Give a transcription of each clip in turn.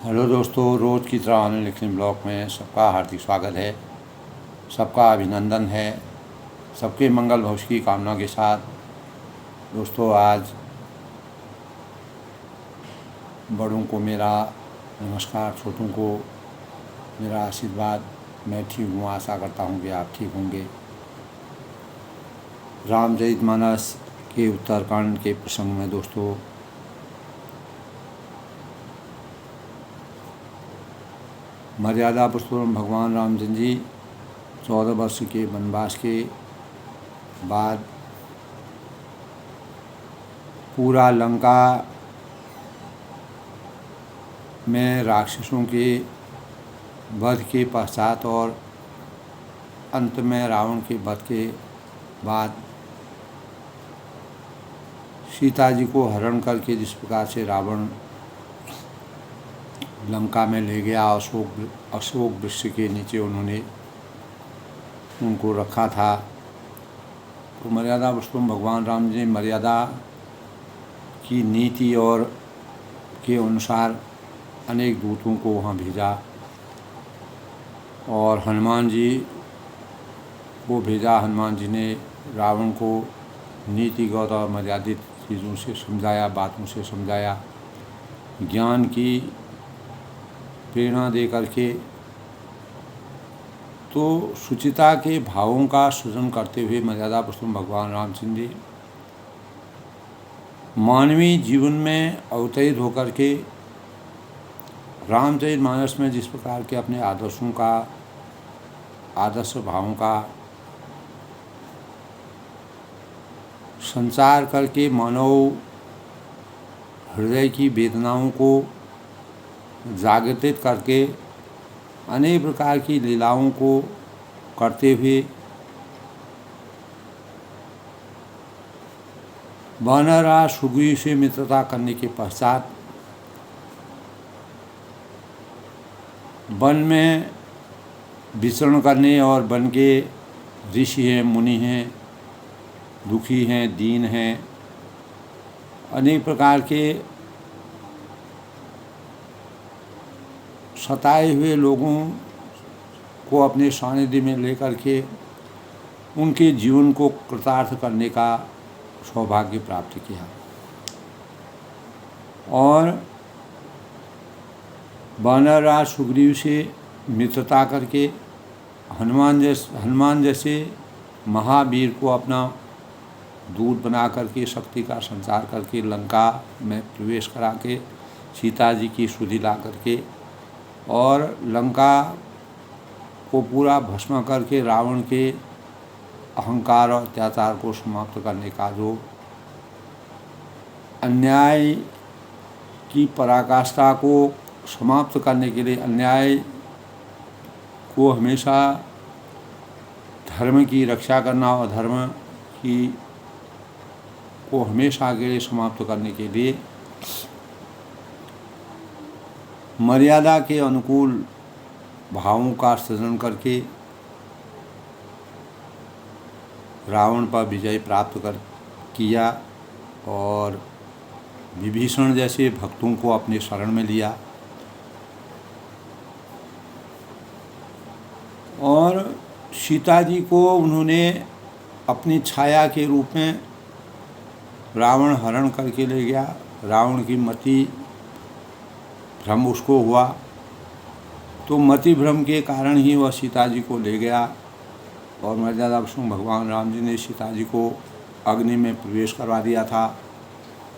Hello दोस्तों, रोज़ की तरह आने लिखने ब्लॉग में सबका हार्दिक स्वागत है। सबका अभिनंदन है। सबके मंगल भविष्य की कामना के साथ दोस्तों, आज बड़ों को मेरा नमस्कार, छोटों को मेरा आशीर्वाद। मैं ठीक हूँ, आशा करता हूँ कि आप ठीक होंगे। रामचरितमानस के उत्तरकांड के प्रसंग में दोस्तों, मर्यादा पुरुषोत्तम भगवान रामचंद्र जी 14 वर्ष के वनवास के बाद पूरा लंका में राक्षसों के वध के पश्चात और अंत में रावण के वध के बाद सीता जी को हरण करके जिस प्रकार से रावण लंका में ले गया, अशोक वृक्ष के नीचे उन्होंने उनको रखा था। तो मर्यादा पुरुषोत्तम भगवान राम जी मर्यादा की नीति और के अनुसार अनेक दूतों को वहाँ भेजा और हनुमान जी को भेजा। हनुमान जी ने रावण को नीतिगत और मर्यादित चीज़ों से समझाया, बातों से समझाया, ज्ञान की प्रेरणा दे करके। तो शुचिता के भावों का सृजन करते हुए मर्यादा पुरुषोत्तम भगवान रामचंद्र जी मानवीय जीवन में अवतरित होकर के रामचरितमानस में जिस प्रकार के अपने आदर्शों का, आदर्श भावों का संचार करके मानव हृदय की वेदनाओं को जागृत करके अनेक प्रकार की लीलाओं को करते हुए वानरा सुग्रीव से मित्रता करने के पश्चात वन में विचरण करने और वन के ऋषि हैं, मुनि हैं, दुखी हैं, दीन हैं, अनेक प्रकार के सताए हुए लोगों को अपने सानिध्य में लेकर के उनके जीवन को कृतार्थ करने का सौभाग्य प्राप्त किया। और वानरराज सुग्रीव से मित्रता करके हनुमान जैसे महावीर को अपना दूत बना करके, शक्ति का संचार करके लंका में प्रवेश करा के सीता जी की सुधि ला करके और लंका को पूरा भस्म करके रावण के अहंकार और अत्याचार को समाप्त करने का जो अन्याय की पराकाष्ठा को समाप्त करने के लिए, अन्याय को हमेशा धर्म की रक्षा करना और धर्म की को हमेशा के लिए समाप्त करने के लिए मर्यादा के अनुकूल भावों का सृजन करके रावण पर विजय प्राप्त किया और विभीषण जैसे भक्तों को अपने शरण में लिया और सीता जी को उन्होंने अपनी छाया के रूप में रावण हरण करके ले गया। रावण की मति भ्रम उसको हुआ, तो मति भ्रम के कारण ही वह सीता जी को ले गया और मर्यादा पुरुषोत्तम भगवान राम जी ने सीता जी को अग्नि में प्रवेश करवा दिया था।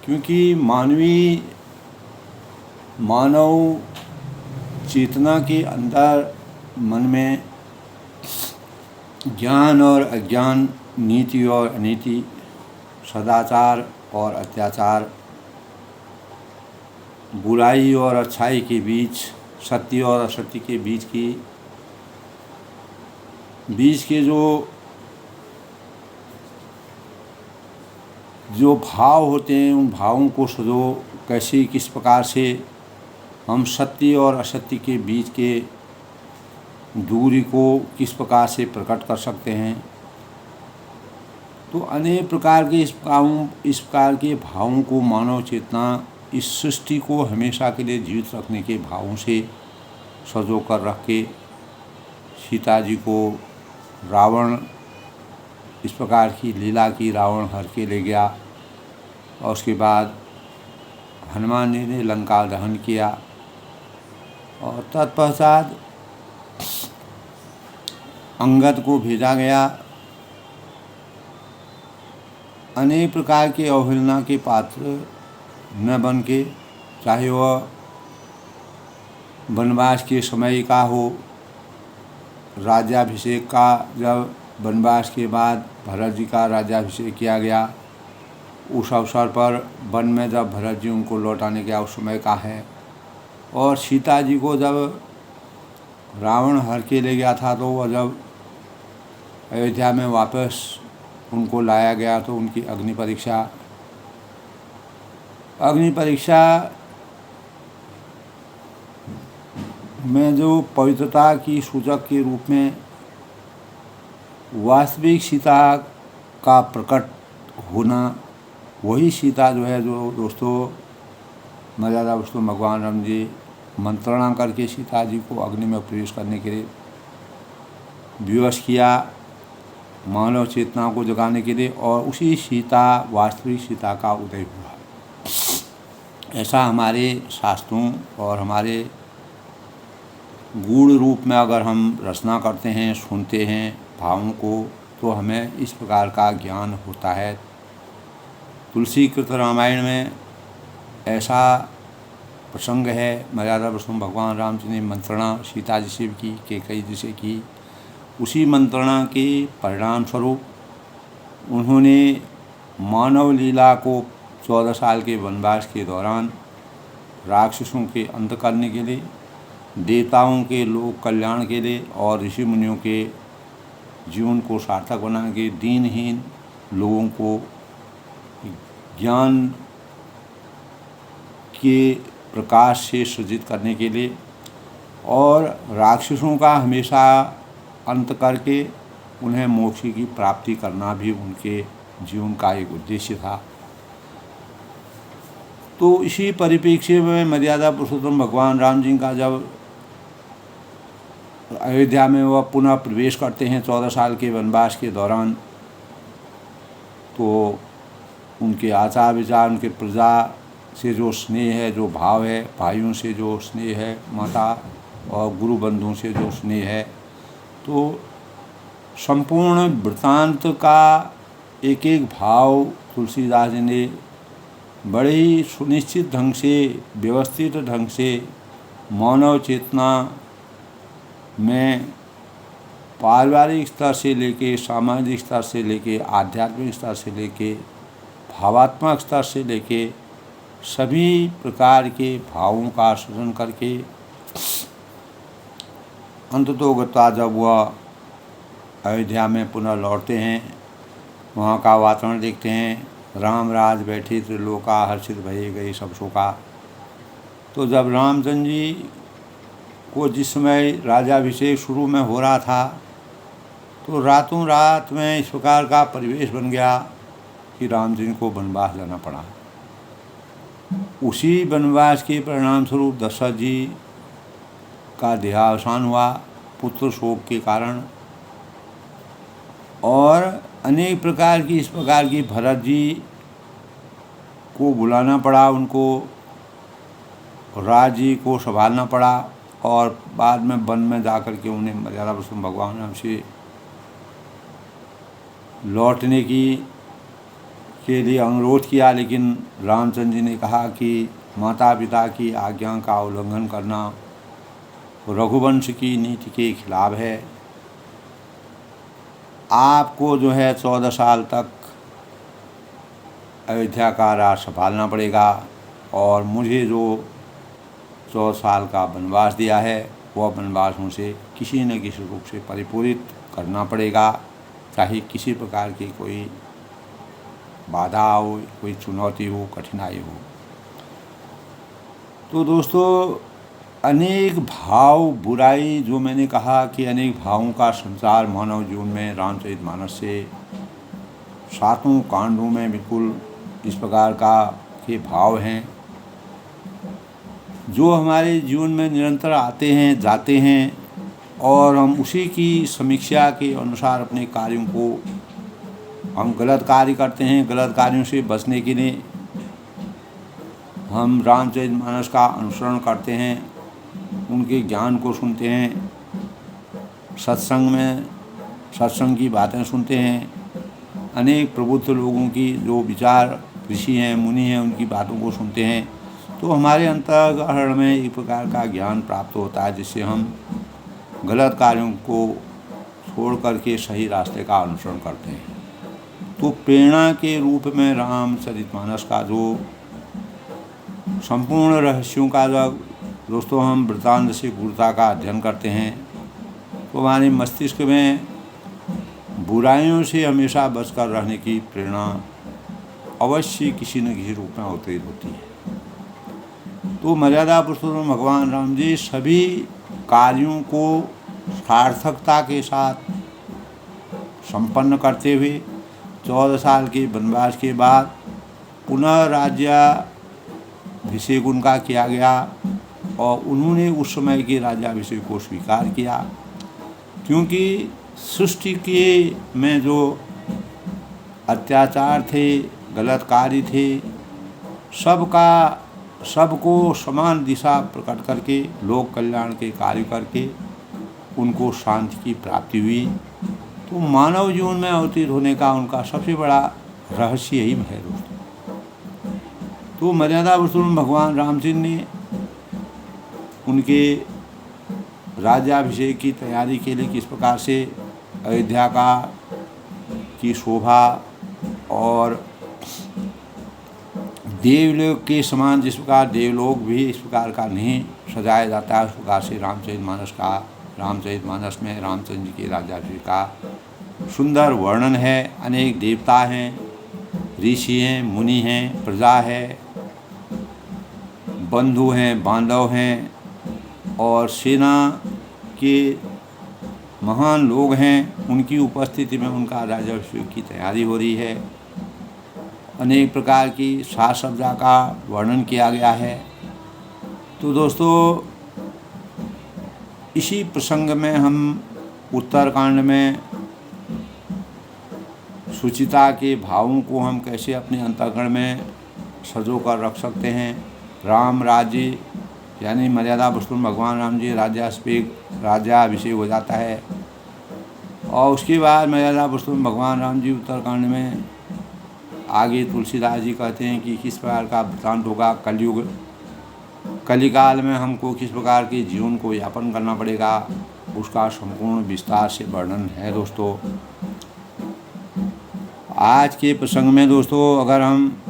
क्योंकि मानव चेतना के अंदर मन में ज्ञान और अज्ञान, नीति और अनीति, सदाचार और अत्याचार, बुराई और अच्छाई के बीच, सत्य और असत्य के बीच के जो भाव होते हैं, उन भावों को सजो कैसे, किस प्रकार से हम सत्य और असत्य के बीच के दूरी को किस प्रकार से प्रकट कर सकते हैं। तो अनेक प्रकार के इस प्रकार के भावों को मानव चेतना इस सृष्टि को हमेशा के लिए जीवित रखने के भावों से सजो कर रख के सीता जी को रावण इस प्रकार की लीला की रावण हर के ले गया। और उसके बाद हनुमान जी ने लंका दहन किया और तत्पश्चात अंगद को भेजा गया। अनेक प्रकार के अवहेलना के पात्र न बन के, चाहे वह वनवास के समय का हो, राज्याभिषेक का, जब वनवास के बाद भरत जी का राज्याभिषेक किया गया उस अवसर पर वन में जब भरत जी उनको लौटाने गया उस समय का है। और सीता जी को जब रावण हर के ले गया था तो वह जब अयोध्या में वापस उनको लाया गया तो उनकी अग्नि परीक्षा में जो पवित्रता की सूचक के रूप में वास्तविक सीता का प्रकट होना, वही सीता जो है, जो दोस्तों मर्यादा पुरुषोत्तम भगवान राम जी मंत्रणा करके सीता जी को अग्नि में प्रवेश करने के लिए विवश किया, मानव चेतना को जगाने के लिए, और उसी सीता वास्तविक सीता का उदय हुआ। ऐसा हमारे शास्त्रों और हमारे गूढ़ रूप में अगर हम रचना करते हैं, सुनते हैं भावों को, तो हमें इस प्रकार का ज्ञान होता है। तुलसी कृत रामायण में ऐसा प्रसंग है, मर्यादा पुरुषोत्तम भगवान राम जी ने मंत्रणा सीता जी से की, कैकेयी जी से की। उसी मंत्रणा के परिणाम स्वरूप उन्होंने मानव लीला को 14 साल के वनवास के दौरान राक्षसों के अंत करने के लिए, देवताओं के लोक कल्याण के लिए और ऋषि मुनियों के जीवन को सार्थक बनाने के, दीनहीन लोगों को ज्ञान के प्रकाश से सृजित करने के लिए और राक्षसों का हमेशा अंत करके उन्हें मोक्ष की प्राप्ति करना भी उनके जीवन का एक उद्देश्य था। तो इसी परिप्रेक्ष्य में मर्यादा पुरुषोत्तम भगवान राम जी का जब अयोध्या में वह पुनः प्रवेश करते हैं 14 साल के वनवास के दौरान, तो उनके आचार विचार, उनके प्रजा से जो स्नेह है, जो भाव है, भाइयों से जो स्नेह है, माता और गुरु बंधुओं से जो स्नेह है, तो संपूर्ण वृत्तांत का एक एक भाव तुलसीदास जी ने बड़े ही सुनिश्चित ढंग से, व्यवस्थित ढंग से मानव चेतना में पारिवारिक स्तर से लेके, सामाजिक स्तर से लेके, आध्यात्मिक स्तर से लेके, भावात्मक स्तर से लेके सभी प्रकार के भावों का सृजन करके अंततोगता जब वह अयोध्या में पुनः लौटते हैं, वहाँ का वातावरण देखते हैं, राम राज बैठे त्रिलोका हर्षित भये गए सब शोका। तो जब रामचंद्र जी को जिस समय राज्याभिषेक शुरू में हो रहा था, तो रातों रात में इस प्रकार का परिवेश बन गया कि राम जी को वनवास जाना पड़ा। उसी वनवास के परिणाम स्वरूप दशरथ जी का देहावसान हुआ पुत्र शोक के कारण, और अनेक प्रकार की इस प्रकार की भरत जी को बुलाना पड़ा, उनको राज्य को संभालना पड़ा, और बाद में वन में जाकर के उन्हें मर्यादा पुरुषोत्तम भगवान राम से लौटने के लिए अनुरोध किया। लेकिन रामचंद्र जी ने कहा कि माता पिता की आज्ञा का उल्लंघन करना रघुवंश की नीति के खिलाफ है। आपको जो है 14 साल तक अयोध्या का राज संभालना पड़ेगा, और मुझे जो 14 साल का वनवास दिया है वह वनवास मुझे किसी न किसी रूप से परिपूरित करना पड़ेगा, चाहे किसी प्रकार की कोई बाधा हो, कोई चुनौती हो, कठिनाई हो। तो दोस्तों, अनेक भाव, बुराई, जो मैंने कहा कि अनेक भावों का संचार मानव जीवन में रामचरितमानस से 7 कांडों में बिल्कुल इस प्रकार का के भाव हैं। जो हमारे जीवन में निरंतर आते हैं जाते हैं और हम उसी की समीक्षा के अनुसार अपने कार्यों को हम गलत कार्य करते हैं। गलत कार्यों से बचने के लिए हम रामचरितमानस का अनुसरण करते हैं, उनके ज्ञान को सुनते हैं, सत्संग की बातें सुनते हैं, अनेक प्रबुद्ध लोगों की जो विचार ऋषि हैं मुनि हैं उनकी बातों को सुनते हैं, तो हमारे अंतःकरण में एक प्रकार का ज्ञान प्राप्त होता है, जिससे हम गलत कार्यों को छोड़ करके सही रास्ते का अनुसरण करते हैं। तो प्रेरणा के रूप में रामचरितमानस का जो संपूर्ण रहस्यों का जब दोस्तों हम वृत्तांत से गुरुता का अध्ययन करते हैं तो हमारे मस्तिष्क में बुराइयों से हमेशा बचकर रहने की प्रेरणा अवश्य किसी न किसी रूप में होती है। तो मर्यादा पुरुषोत्तम भगवान राम जी सभी कार्यों को सार्थकता के साथ संपन्न करते हुए 14 साल के वनवास के बाद पुनः राज्याभिषेक उनका किया गया और उन्होंने उस समय के राज्याभिषेक को स्वीकार किया, क्योंकि सृष्टि के में जो अत्याचार थे, गलत कार्य थे, सबको समान दिशा प्रकट करके लोक कल्याण के कार्य करके उनको शांति की प्राप्ति हुई। तो मानव जीवन में अवतीर्ण होने का उनका सबसे बड़ा रहस्य यही है दोस्तों। तो मर्यादा पुरुषोत्तम भगवान रामचंद्र ने उनके राज्याभिषेक की तैयारी के लिए किस प्रकार से अयोध्या की शोभा और देवलोक के समान जिस प्रकार देवलोक भी इस प्रकार का नहीं सजाया जाता है, उस प्रकार से रामचरितमानस में रामचंद्र जी के राज्याभिषेक का सुंदर वर्णन है। अनेक देवता हैं, ऋषि हैं, मुनि हैं, प्रजा है, बंधु हैं, बांधव हैं और सेना के महान लोग हैं, उनकी उपस्थिति में उनका राज्याभिषेक की तैयारी हो रही है। अनेक प्रकार की साज सज्जा का वर्णन किया गया है। तो दोस्तों इसी प्रसंग में हम उत्तरकांड में सुचिता के भावों को हम कैसे अपने अंतःकरण में सजो कर रख सकते हैं। राम राज्य यानी मर्यादा पुरुषोत्तम भगवान राम जी राज्याभिषेक हो जाता है और उसके बाद मर्यादा पुरुषोत्तम भगवान राम जी उत्तरकांड में आगे तुलसीदास जी कहते हैं कि किस प्रकार का वृत्तांत होगा, कलिकाल में हमको किस प्रकार के जीवन को यापन करना पड़ेगा, उसका संपूर्ण विस्तार से वर्णन है। दोस्तों आज के प्रसंग में दोस्तों अगर हम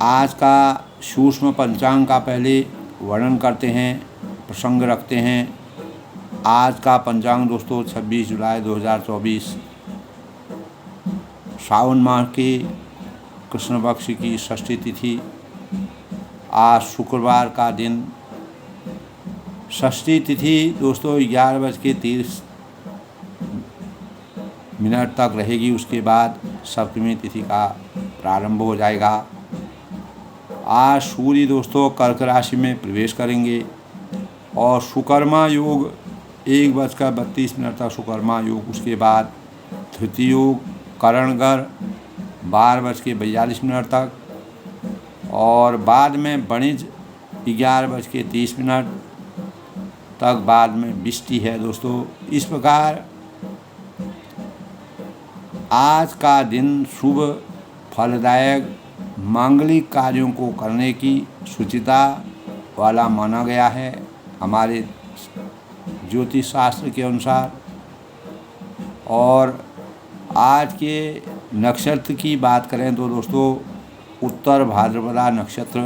आज का सूक्ष्म पंचांग का पहले वर्णन करते हैं, प्रसंग रखते हैं। आज का पंचांग दोस्तों 26 जुलाई 2024 सावन माह के कृष्ण पक्ष की षष्ठी तिथि, आज शुक्रवार का दिन। षष्ठी तिथि दोस्तों 11:30 तक रहेगी, उसके बाद सप्तमी तिथि का प्रारंभ हो जाएगा। आज सूर्य दोस्तों कर्क राशि में प्रवेश करेंगे और सुकर्मा योग 1:32 तक सुकर्मा योग, उसके बाद धृति योग करणगर 12:42 तक और बाद में वणिज 11:30 तक, बाद में विष्टि है दोस्तों। इस प्रकार आज का दिन शुभ फलदायक मांगलिक कार्यों को करने की सूचिता वाला माना गया है हमारे ज्योतिष शास्त्र के अनुसार। और आज के नक्षत्र की बात करें तो दोस्तों उत्तर भाद्रपदा नक्षत्र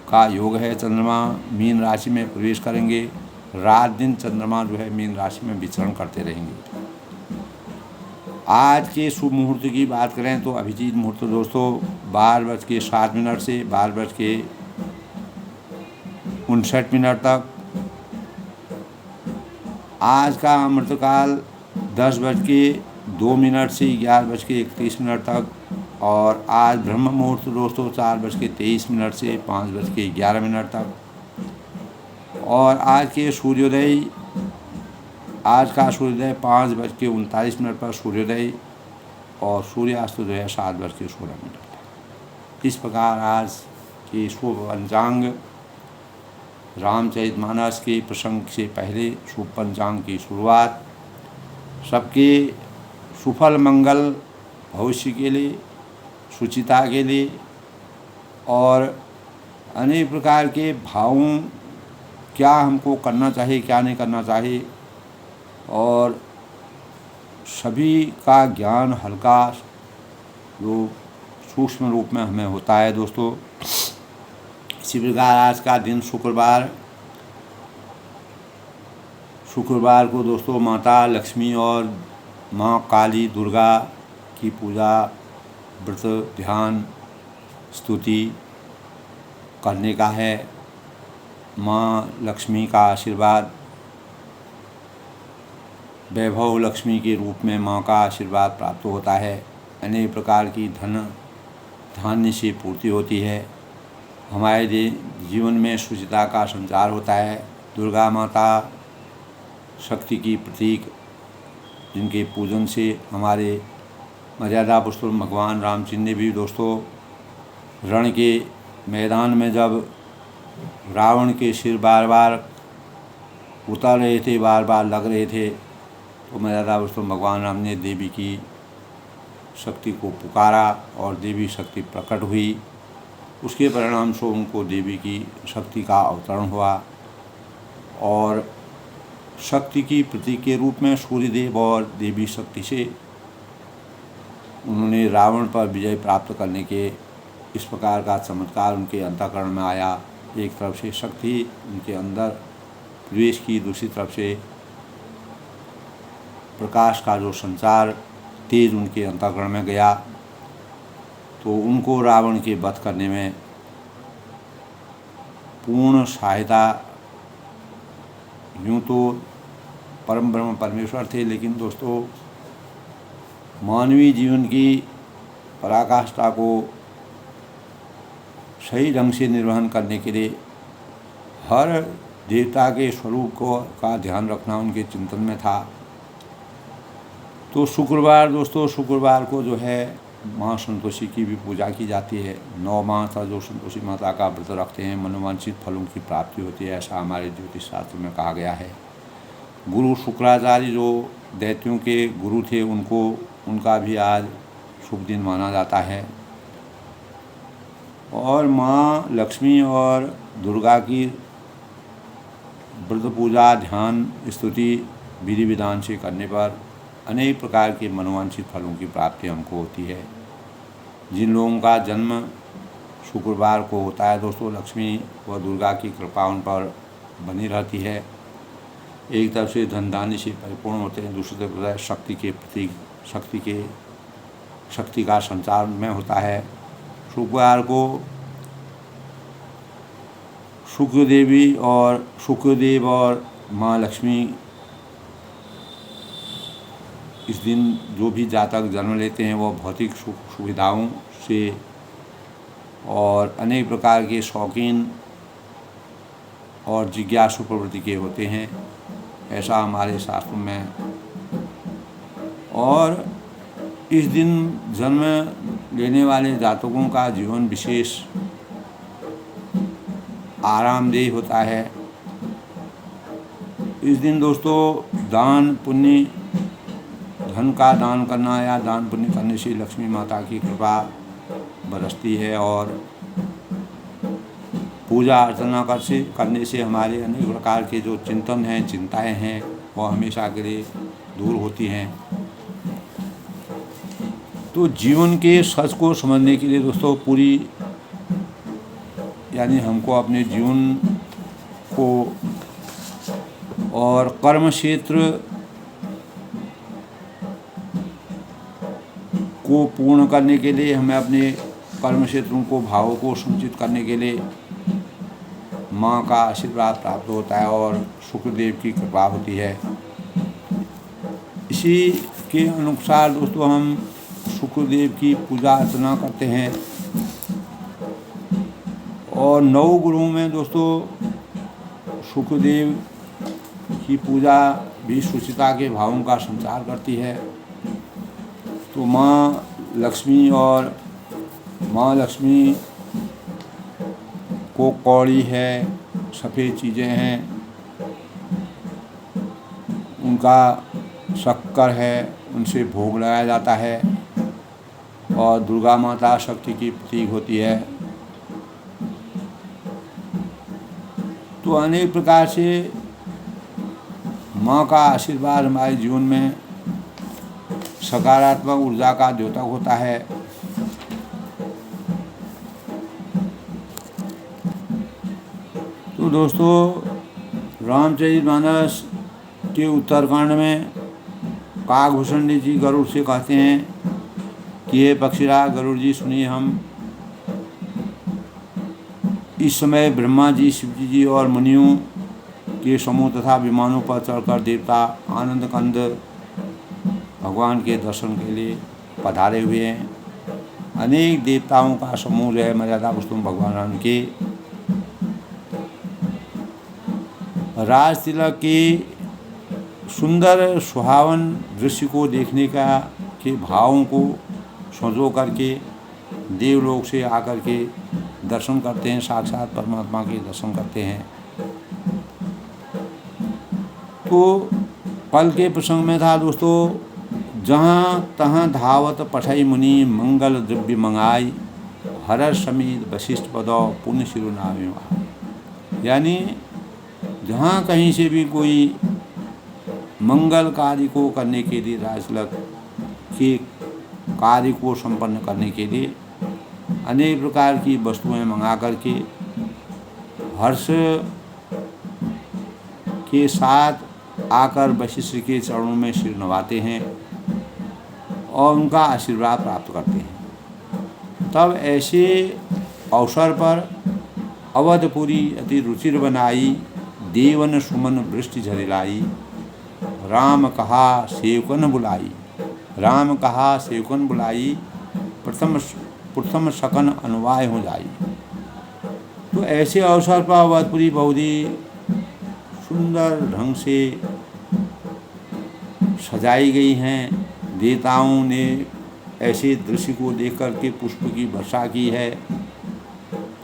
का योग है। चंद्रमा मीन राशि में प्रवेश करेंगे, रात दिन चंद्रमा जो है मीन राशि में विचरण करते रहेंगे। आज के शुभ मुहूर्त की बात करें तो अभिजीत मुहूर्त दोस्तों 12:07 से 12:59 तक। आज का अमृतकाल 10:02 से 11:31 तक और आज ब्रह्म मुहूर्त दोस्तों 4:23 से 5:11 तक। और आज का सूर्योदय 5:39 पर सूर्योदय और सूर्यास्त जो है 7:16। इस प्रकार आज की शुभ पंचांग रामचरितमानस के प्रसंग से पहले शुभ पंचांग की शुरुआत सबके सुफल मंगल भविष्य के लिए, सुचिता के लिए और अनेक प्रकार के भावों, क्या हमको करना चाहिए क्या नहीं करना चाहिए, और सभी का ज्ञान हल्का जो सूक्ष्म रूप में हमें होता है दोस्तों। इसी प्रकार आज का दिन शुक्रवार को दोस्तों माता लक्ष्मी और माँ काली दुर्गा की पूजा, व्रत, ध्यान, स्तुति करने का है। माँ लक्ष्मी का आशीर्वाद, वैभव लक्ष्मी के रूप में माँ का आशीर्वाद प्राप्त होता है। अनेक प्रकार की धान्य से पूर्ति होती है। हमारे जीवन में शुचिता का संचार होता है। दुर्गा माता शक्ति की प्रतीक, जिनके पूजन से हमारे मर्यादा पुरुषोत्तम भगवान रामचंद्र ने भी दोस्तों रण के मैदान में जब रावण के सिर बार बार उतर रहे थे, बार बार लग रहे थे, तो मर्यादा पुरुषोत्तम भगवान राम ने देवी की शक्ति को पुकारा और देवी शक्ति प्रकट हुई। उसके परिणाम स्वरूप उनको देवी की शक्ति का अवतरण हुआ और शक्ति की प्रतीक के रूप में सूर्यदेव और देवी शक्ति से उन्होंने रावण पर विजय प्राप्त करने के इस प्रकार का चमत्कार उनके अंतःकरण में आया। एक तरफ से शक्ति उनके अंदर प्रवेश की, दूसरी तरफ से प्रकाश का जो संचार तेज उनके अंतःकरण में गया, तो उनको रावण के वध करने में पूर्ण सहायता। यूँ तो परम ब्रह्म परमेश्वर थे, लेकिन दोस्तों मानवीय जीवन की पराकाष्ठा को सही ढंग से निर्वहन करने के लिए हर देवता के स्वरूप का ध्यान रखना उनके चिंतन में था। तो शुक्रवार को जो है माँ संतोषी की भी पूजा की जाती है। 9 माह तक जो संतोषी माता का व्रत रखते हैं मनोवांछित फलों की प्राप्ति होती है, ऐसा हमारे ज्योतिष शास्त्र में कहा गया है। गुरु शुक्राचार्य जो दैत्यों के गुरु थे, उनका भी आज शुभ दिन माना जाता है। और माँ लक्ष्मी और दुर्गा की व्रत पूजा, ध्यान, स्तुति विधि विधान से करने पर अनेक प्रकार के मनोवांछित फलों की प्राप्ति हमको होती है। जिन लोगों का जन्म शुक्रवार को होता है दोस्तों, लक्ष्मी व दुर्गा की कृपा उन पर बनी रहती है। एक तरफ से धन धान्य से परिपूर्ण होते हैं, दूसरी तरफ शक्ति के प्रतीक, शक्ति का संचार में होता है। शुक्रवार को शुक्रदेव और माँ लक्ष्मी, इस दिन जो भी जातक जन्म लेते हैं वो भौतिक सुख सुविधाओं से और अनेक प्रकार के शौकीन और जिज्ञासु प्रवृत्ति के होते हैं, ऐसा हमारे शास्त्रों में। और इस दिन जन्म लेने वाले जातकों का जीवन विशेष आरामदेह होता है। इस दिन दोस्तों दान पुण्य, धन का दान करना या दान पुण्य करने से लक्ष्मी माता की कृपा बरसती है और पूजा अर्चना करने से हमारे अनेक प्रकार के जो चिंतन हैं, चिंताएं हैं, वो हमेशा के लिए दूर होती हैं। तो जीवन के सच को समझने के लिए दोस्तों यानी हमको अपने जीवन को और कर्म क्षेत्र को पूर्ण करने के लिए हमें अपने कर्म क्षेत्रों को, भावों को संचित करने के लिए माँ का आशीर्वाद प्राप्त होता है और शुक्रदेव की कृपा होती है। इसी के अनुसार दोस्तों हम शुक्रदेव की पूजा अर्चना करते हैं। और 9 गुरुओं में दोस्तों सुखदेव की पूजा भी सुचिता के भावों का संचार करती है। तो माँ लक्ष्मी को कौड़ी है, सफ़ेद चीज़ें हैं, उनका शक्कर है, उनसे भोग लगाया जाता है। और दुर्गा माता शक्ति की प्रतीक होती है। तो अनेक प्रकार से माँ का आशीर्वाद हमारे जीवन में सकारात्मक ऊर्जा का द्योतक होता है। तो दोस्तों, रामचरितमानस के उत्तरकांड में काकभूषण जी गरुड़ से कहते हैं कि ये पक्षीराज गरुड़ जी सुनिए, हम इस समय ब्रह्मा जी, शिव जी और मुनियों के समूह तथा विमानों पर चढ़कर देवता आनंद कंद भगवान के दर्शन के लिए पधारे हुए हैं। अनेक देवताओं का समूह है मर्यादा पुरुषोत्तम भगवान राम के राज तिलक के सुंदर सुहावन दृश्य को देखने के भावों को संजो करके देवलोक से आकर के दर्शन करते हैं, साक्षात परमात्मा के दर्शन करते हैं। तो कल के प्रसंग में था दोस्तों, जहाँ तहाँ धावत पठई मुनि मंगल द्रव्य मंगाई, हर समीत वशिष्ठ पदौ पुण्य शिरोनामी। यानी जहाँ कहीं से भी कोई मंगल कार्य को करने के लिए, राजतिलक के कार्य को संपन्न करने के लिए अनेक प्रकार की वस्तुएं मंगा करके हर्ष के साथ आकर वशिष्ठ के चरणों में सिर नवाते हैं और उनका आशीर्वाद प्राप्त करते हैं। तब ऐसे अवसर पर अवधपुरी अति रुचिर बनाई, देवन सुमन वृष्टि झरिलाई, राम कहा सेवकन बुलाई, राम कहा सेवकन बुलाई, प्रथम सकन अनुवाय हो जाई। तो ऐसे अवसर पर अवधपुरी बहुत ही सुंदर ढंग से सजाई गई हैं। देवताओं ने ऐसे दृश्य को देख कर के पुष्प की वर्षा की है।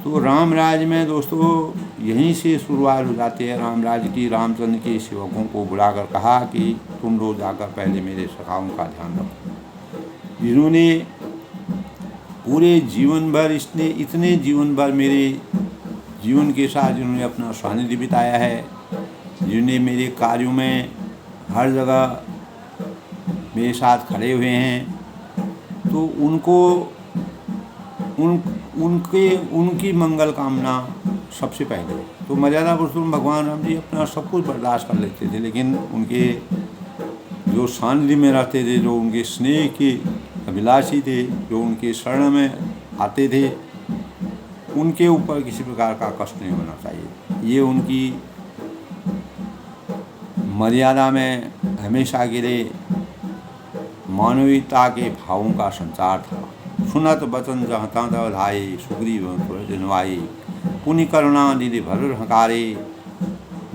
तो रामराज में दोस्तों यहीं से शुरुआत हो जाती है रामराज की। रामचंद्र के सेवकों को बुलाकर कहा कि तुम लोग जाकर पहले मेरे सखाओं का ध्यान रखो, जिन्होंने पूरे जीवन भर इतने जीवन भर मेरे जीवन के साथ जिन्होंने अपना सानिध्य बिताया है, जिन्होंने मेरे कार्यों में हर जगह मेरे साथ खड़े हुए हैं, तो उनकी मंगल कामना सबसे पहले। तो मर्यादा पुरुषोत्तम भगवान राम जी अपना सब कुछ बर्दाश्त कर लेते थे, लेकिन उनके जो सानिध्य में रहते थे, जो उनके स्नेह के अभिलाषी थे, जो उनके शरण में आते थे, उनके ऊपर किसी प्रकार का कष्ट नहीं होना चाहिए। ये उनकी मर्यादा में हमेशा के लिए मानवीयता के भावों का संचार था। सुनत बचन जहाँ तहाँ धाये, सुग्रीव जनवाई, पुनि करुणा निधि भर हकारे,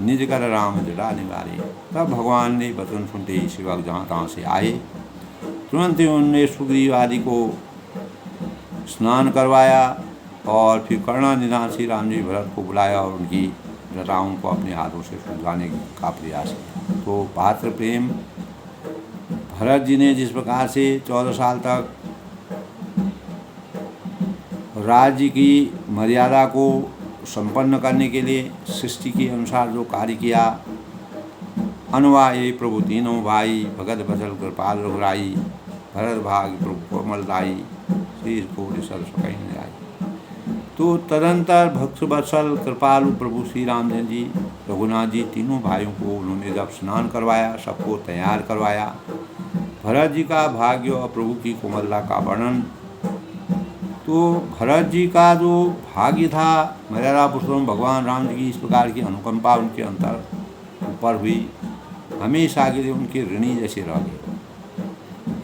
निज कर राम जड़ा निवारे। तब भगवान ने वचन सुनते ही सेवक जहाँ तहाँ से आए, तुरंत ही उन्होंने सुग्रीव आदि को स्नान करवाया और फिर करुणा निधान श्री राम जी भरत को बुलाया और उनकी जटाओं को अपने हाथों से सुलझाने का प्रयास किया। तो पात्र प्रेम भरत जी ने जिस प्रकार से 14 साल तक राज्य की मर्यादा को संपन्न करने के लिए सृष्टि के अनुसार जो कार्य किया, अनुवाये प्रभु तीनों भाई, भगत बचल कृपाल रघुराई, भरत भाग प्रभु कोमलदाई, शीर कोटि सर सकैन जाई। तो तदंतर भक्त वत्सल कृपालु प्रभु श्री रामचंद्र जी, रघुनाथ जी, तीनों भाइयों को उन्होंने जब स्नान करवाया, सबको तैयार करवाया, भरत जी का भाग्य और प्रभु की कोमलता का वर्णन। तो भरत जी का जो भाग्य था, मर्यादा पुरुषोत्तम भगवान राम जी की इस प्रकार की अनुकंपा उनके अंतर ऊपर हुई, हमेशा के लिए उनके ऋणी जैसे रह गए।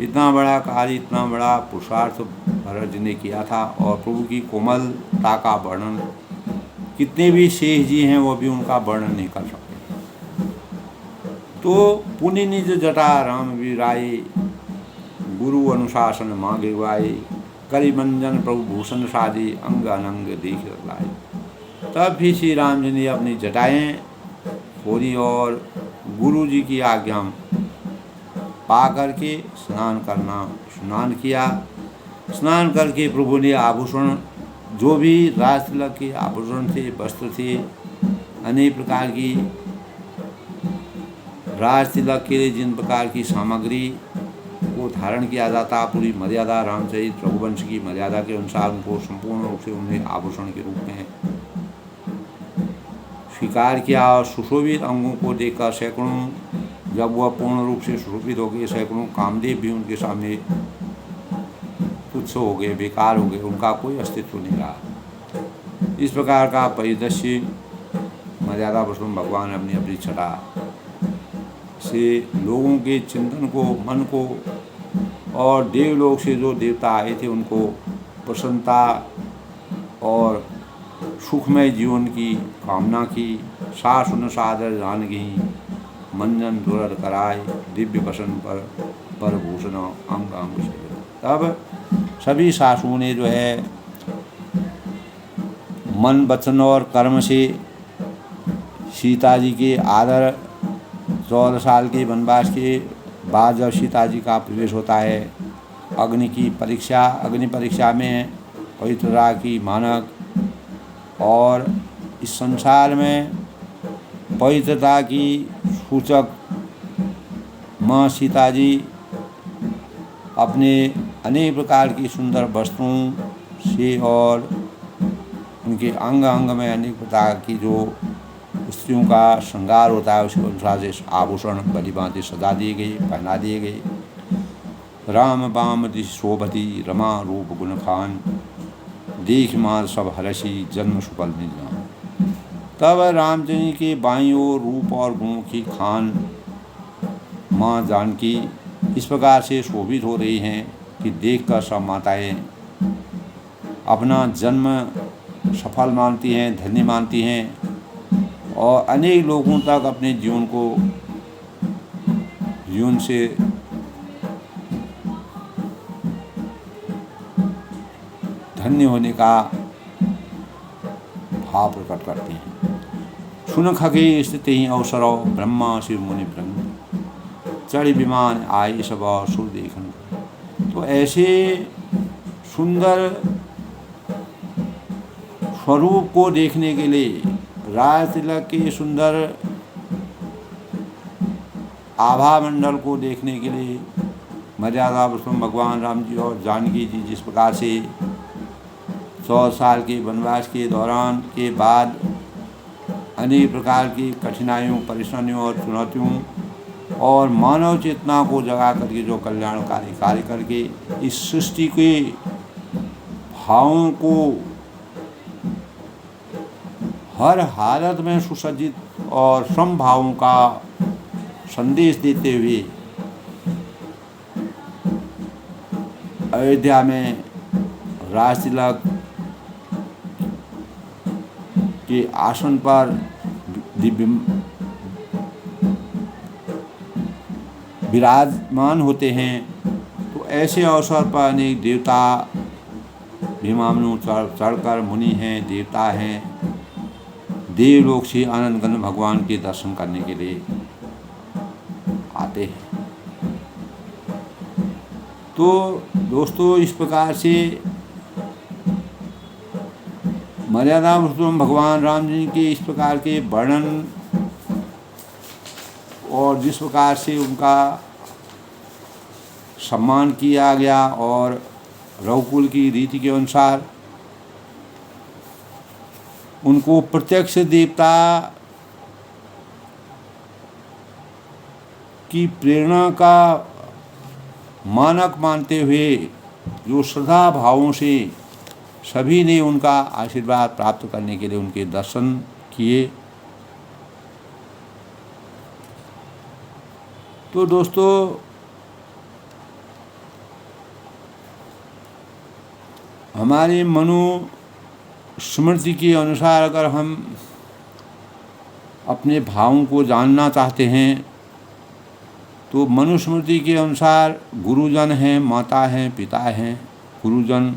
इतना बड़ा कार्य, इतना बड़ा पुरुषार्थ भरत जी ने किया था और प्रभु की कोमलता का वर्णन कितने भी शेष जी हैं वो भी उनका वर्णन नहीं कर सकते। तो पुनि निज जटा राम वीराई, गुरु अनुशासन मांगे वाई, करि मंजन प्रभु भूषण साजी, अंग अनंग देख लाई। तब भी श्री राम जी ने अपनी जटाएं खोली और गुरु जी की आज्ञा पा करके स्नान किया। स्नान करके प्रभु ने आभूषण, जो भी राज तिलक के आभूषण थे, वस्त्र थे, अनेक प्रकार की राज तिलक के लिए जिन प्रकार की सामग्री को धारण किया जाता, पूरी मर्यादा रामचरित रघुवंश की मर्यादा के अनुसार उनको संपूर्ण रूप से उन्हें आभूषण के रूप में स्वीकार किया। और सुशोभित अंगों को देखकर सैकड़ों, जब वह पूर्ण रूप से सुशोभित हो गए, सैकड़ों कामदेव भी उनके सामने तुच्छ हो गए, बेकार हो गए, उनका कोई अस्तित्व नहीं रहा। इस प्रकार का परिदृश्य मर्यादा पुरुषोत्तम भगवान अपनी अपनी छटा से लोगों के चिंतन को, मन को, और देवलोक से जो देवता आए थे उनको प्रसन्नता और सुखमय जीवन की कामना की। सासुन सादर जानगी, मंजन दुरर कराय, दिव्य वसन पर भूषण अंग अंग से। तब सभी सासुओं ने जो है मन, वचन और कर्म से सीता जी के आदर, 14 साल के वनवास के बाद जब सीता जी का प्रवेश होता है, अग्नि परीक्षा में पवित्रता की मानक और इस संसार में पवित्रता की सूचक माँ सीता जी अपने अनेक प्रकार की सुंदर वस्तुओं से और उनके अंग अंग में अनेक प्रकार की जो स्त्रियों का श्रृंगार होता है उसके अनुसार से आभूषण भली भांति सजा दिए गए, पहना दिए गए। राम बाम दिश शोभती, रमा रूप गुण खान, देख मार सब हरसी, जन्म सुफल निजान। तब रामचंद्र के बाईं ओर रूप और गुणों की खान माँ जानकी इस प्रकार से शोभित हो रही हैं कि देखकर सब माताएं अपना जन्म सफल मानती हैं, धन्य मानती हैं और अनेक लोगों तक अपने जीवन से धन्य होने का भाव प्रकट करते हैं। सुन खगे स्थिति ही अवसरो, ब्रह्मा शिव मुनि ब्रह्म, चढ़ विमान आए सब सुर देखन। तो ऐसे सुंदर स्वरूप को देखने के लिए, राज तिलक के सुंदर आभा मंडल को देखने के लिए मर्यादा पुरुषोत्तम भगवान राम जी और जानकी जी जिस प्रकार से 100 साल के वनवास के दौरान के बाद अनेक प्रकार की कठिनाइयों, परेशानियों और चुनौतियों और मानव चेतना को जगा करके जो कल्याणकारी कार्य करके इस सृष्टि के भावों को हर हालत में सुसज्जित और समभावों का संदेश देते हुए अयोध्या में राज तिलक के आसन पर दिव्य विराजमान होते हैं। तो ऐसे अवसर पर अनेक देवता भीमामनु चढ़कर मुनि हैं, देवता हैं, देवलोक से आनंद गंध भगवान के दर्शन करने के लिए आते हैं। तो दोस्तों इस प्रकार से मर्यादा पुरुषोत्तम भगवान राम जी के इस प्रकार के वर्णन और जिस प्रकार से उनका सम्मान किया गया और रघुकुल की रीति के अनुसार उनको प्रत्यक्ष देवता की प्रेरणा का मानक मानते हुए जो श्रद्धा भावों से सभी ने उनका आशीर्वाद प्राप्त करने के लिए उनके दर्शन किए। तो दोस्तों हमारे मनु स्मृति के अनुसार अगर हम अपने भावों को जानना चाहते हैं तो मनुस्मृति के अनुसार गुरुजन हैं, माता हैं, पिता हैं, गुरुजन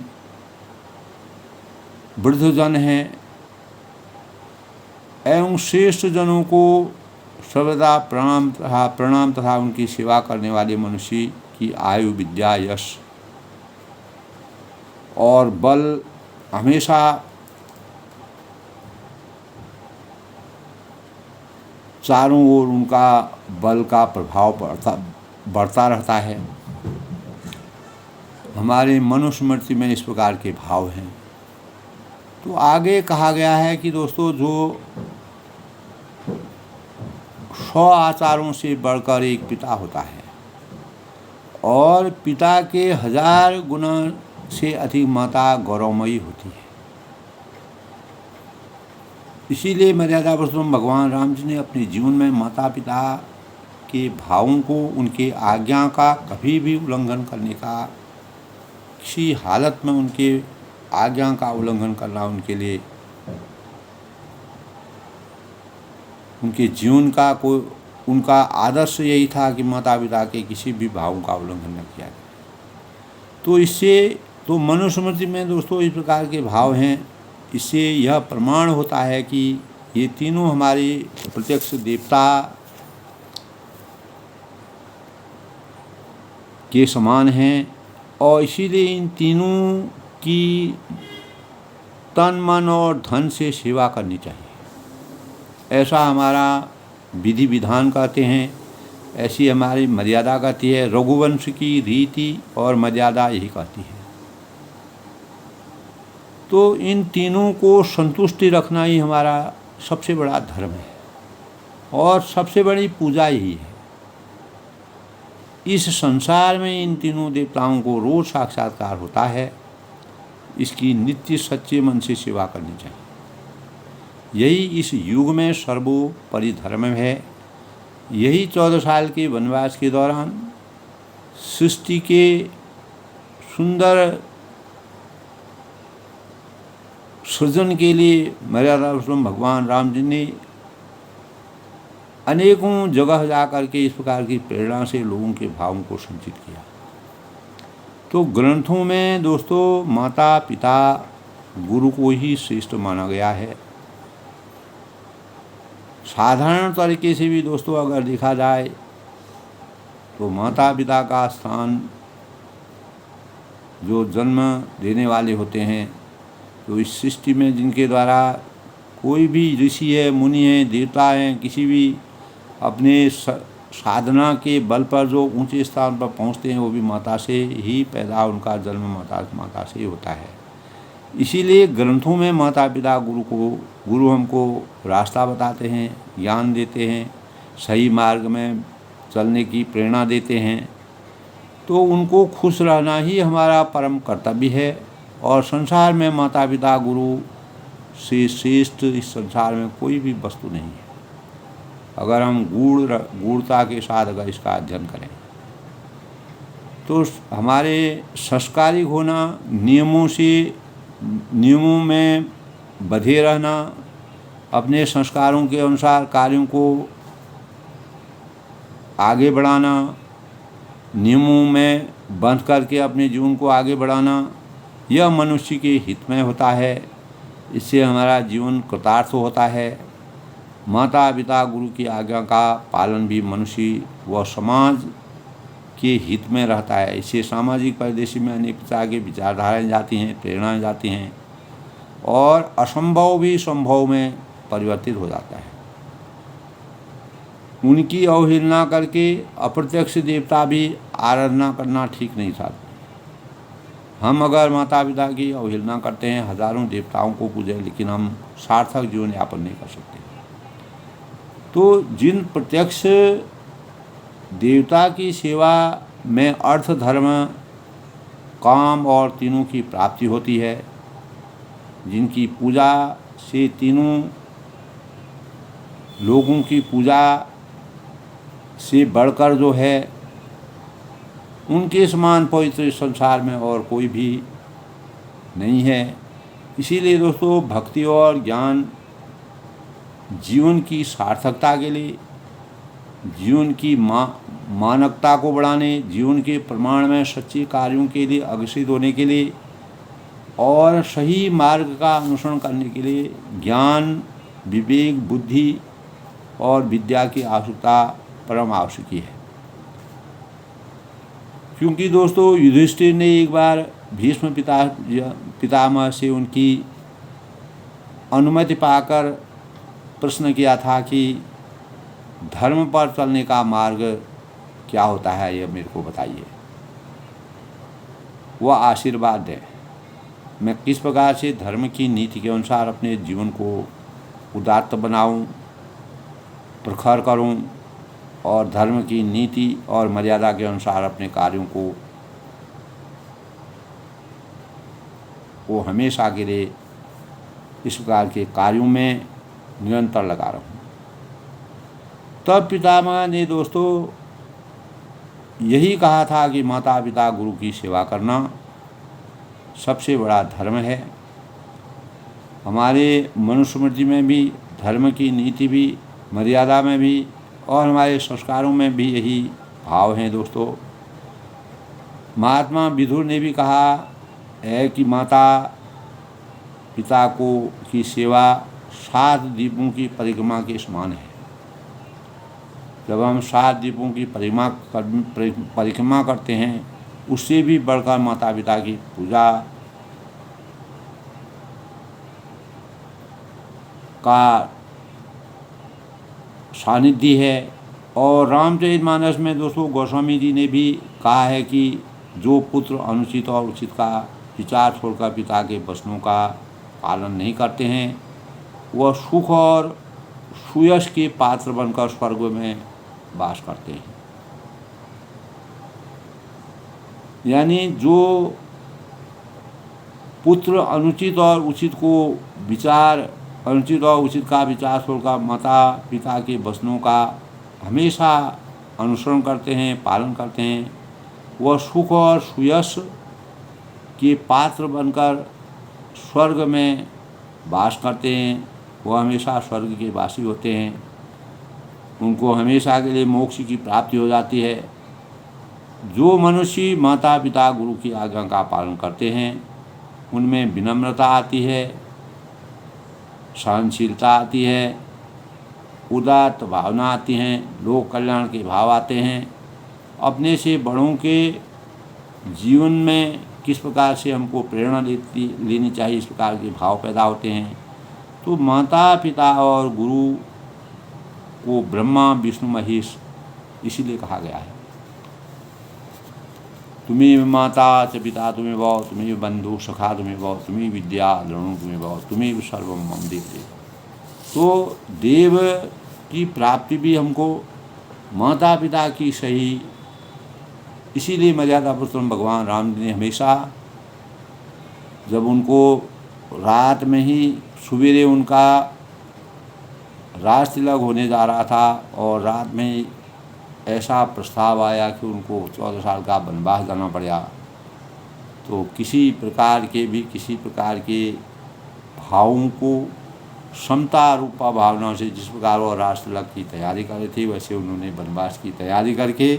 वृद्धजन हैं एवं श्रेष्ठ जनों को सर्वदा प्रणाम तथा उनकी सेवा करने वाले मनुष्य की आयु, विद्या, यश और बल हमेशा चारों ओर उनका बल का प्रभाव बढ़ता रहता है। हमारे मनुस्मृति में इस प्रकार के भाव हैं। तो आगे कहा गया है कि दोस्तों, जो 100 आचारों से बढ़कर एक पिता होता है और पिता के 1000 गुना से अधिक माता गौरवमयी होती है। इसीलिए मर्यादा पुरुषोत्तम भगवान राम जी ने अपने जीवन में माता पिता के भावों को, उनके आज्ञा का कभी भी उल्लंघन करने का, किसी हालत में उनके आज्ञा का उल्लंघन करना उनके लिए, उनके जीवन का कोई उनका आदर्श यही था कि माता पिता के किसी भी भावों का उल्लंघन न किया जाए। तो इससे तो मनुस्मृति में दोस्तों इस प्रकार के भाव हैं। इससे यह प्रमाण होता है कि ये तीनों हमारे प्रत्यक्ष देवता के समान हैं और इसीलिए इन तीनों की तन, मन और धन से सेवा करनी चाहिए। ऐसा हमारा विधि विधान कहते हैं, ऐसी हमारी मर्यादा कहती है। रघुवंश की रीति और मर्यादा यही कहती है। तो इन तीनों को संतुष्टि रखना ही हमारा सबसे बड़ा धर्म है और सबसे बड़ी पूजा यही है। इस संसार में इन तीनों देवताओं को रोज साक्षात्कार होता है। इसकी नित्य सच्चे मन से सेवा करनी चाहिए। यही इस युग में सर्वोपरि धर्म है। यही 14 साल के वनवास के दौरान सृष्टि के सुंदर सृजन के लिए मर्यादा पुरुषोत्तम भगवान राम जी ने अनेकों जगह जा कर के इस प्रकार की प्रेरणा से लोगों के भावों को संचित किया। तो ग्रंथों में दोस्तों माता पिता गुरु को ही श्रेष्ठ माना गया है। साधारण तरीके से भी दोस्तों अगर देखा जाए तो माता पिता का स्थान जो जन्म देने वाले होते हैं, तो इस सृष्टि में जिनके द्वारा कोई भी ऋषि है, मुनि है, देवता हैं, किसी भी अपने साधना के बल पर जो ऊंचे स्थान पर पहुंचते हैं, वो भी माता से ही पैदा, उनका जन्म माता से ही होता है। इसीलिए ग्रंथों में माता पिता गुरु हमको रास्ता बताते हैं, ज्ञान देते हैं, सही मार्ग में चलने की प्रेरणा देते हैं। तो उनको खुश रहना ही हमारा परम कर्तव्य है। और संसार में माता पिता गुरु से श्रेष्ठ इस संसार में कोई भी वस्तु नहीं है, अगर हम गूढ़ता के साथ अगर इसका अध्ययन करें। तो हमारे संस्कारिक होना, नियमों में बंधे रहना, अपने संस्कारों के अनुसार कार्यों को आगे बढ़ाना, नियमों में बंध करके अपने जीवन को आगे बढ़ाना, यह मनुष्य के हित में होता है। इससे हमारा जीवन कृतार्थ होता है। माता पिता गुरु की आज्ञा का पालन भी मनुष्य व समाज के हित में रहता है। इससे सामाजिक परिदृश्य में अनेक प्रकार के विचारधाराएँ जाती हैं, प्रेरणाएँ जाती हैं और असंभव भी संभव में परिवर्तित हो जाता है। उनकी अवहेलना करके अप्रत्यक्ष देवता भी आराधना करना ठीक नहीं था। हम अगर माता पिता की अवहेलना करते हैं, हजारों देवताओं को पूजें, लेकिन हम सार्थक जीवन यापन नहीं कर सकते। तो जिन प्रत्यक्ष देवता की सेवा में अर्थ, धर्म, काम और तीनों की प्राप्ति होती है, जिनकी पूजा से तीनों लोगों की पूजा से बढ़कर जो है, उनके समान पवित्र संसार में और कोई भी नहीं है। इसीलिए दोस्तों भक्ति और ज्ञान जीवन की सार्थकता के लिए, जीवन की मानकता को बढ़ाने, जीवन के प्रमाण में सच्चे कार्यों के लिए अग्रसित होने के लिए और सही मार्ग का अनुसरण करने के लिए ज्ञान, विवेक, बुद्धि और विद्या की आवश्यकता परम आवश्यक है। क्योंकि दोस्तों युधिष्ठिर ने एक बार भीष्म पितामह से उनकी अनुमति पाकर प्रश्न किया था कि धर्म पर चलने का मार्ग क्या होता है, यह मेरे को बताइए। वह आशीर्वाद दें, मैं किस प्रकार से धर्म की नीति के अनुसार अपने जीवन को उदात्त बनाऊं, प्रखर करूं और धर्म की नीति और मर्यादा के अनुसार अपने कार्यों को वो हमेशा के लिए इस प्रकार के कार्यों में निरंतर लगा रहूं। तब पितामह ने दोस्तों यही कहा था कि माता पिता गुरु की सेवा करना सबसे बड़ा धर्म है। हमारे मनुस्मृति में भी धर्म की नीति भी, मर्यादा में भी और हमारे संस्कारों में भी यही भाव हैं दोस्तों। महात्मा विदुर ने भी कहा है कि माता पिता की सेवा 7 द्वीपों की परिक्रमा के समान है। जब हम 7 द्वीपों की परिक्रमा करते हैं, उससे भी बढ़कर माता पिता की पूजा का सानिध्य है। और रामचरितमानस में दोस्तों गोस्वामी जी ने भी कहा है कि जो पुत्र अनुचित और उचित का विचार छोड़कर पिता के वचनों का पालन नहीं करते हैं, वह सुख और सुयश के पात्र बनकर स्वर्ग में वास करते हैं। यानी जो पुत्र अनुचित और उचित का विचार छोड़कर माता पिता के वचनों का हमेशा अनुसरण करते हैं, पालन करते हैं, वह सुख और सुयश के पात्र बनकर स्वर्ग में वास करते हैं। वह हमेशा स्वर्ग के वासी होते हैं, उनको हमेशा के लिए मोक्ष की प्राप्ति हो जाती है। जो मनुष्य माता पिता गुरु की आज्ञा का पालन करते हैं, उनमें विनम्रता आती है, सहनशीलता आती है, उदात्त भावना आती हैं, लोक कल्याण के भाव आते हैं। अपने से बड़ों के जीवन में किस प्रकार से हमको प्रेरणा लेनी चाहिए, इस प्रकार के भाव पैदा होते हैं। तो माता पिता और गुरु को ब्रह्मा विष्णु महेश इसीलिए कहा गया है। तुम्हें माता च पिता तुम्हें भव, तुम्हें बंधु सखा तुम्हें भव, तुम्हें विद्या द्रोणु तुम्हें भव, तुम्हें सर्वम मम देव। तो देव की प्राप्ति भी हमको माता पिता की सही, इसीलिए मर्यादा पुरुषोत्तम भगवान राम जी ने हमेशा जब उनको रात में ही सवेरे उनका राज तिलक होने जा रहा था और रात में ही ऐसा प्रस्ताव आया कि उनको 14 साल का वनवास जाना पड़ा, तो किसी प्रकार के भावों को समता रूपा भावना से, जिस प्रकार वो राज तिलक की तैयारी कर रहे थे, वैसे उन्होंने वनवास की तैयारी करके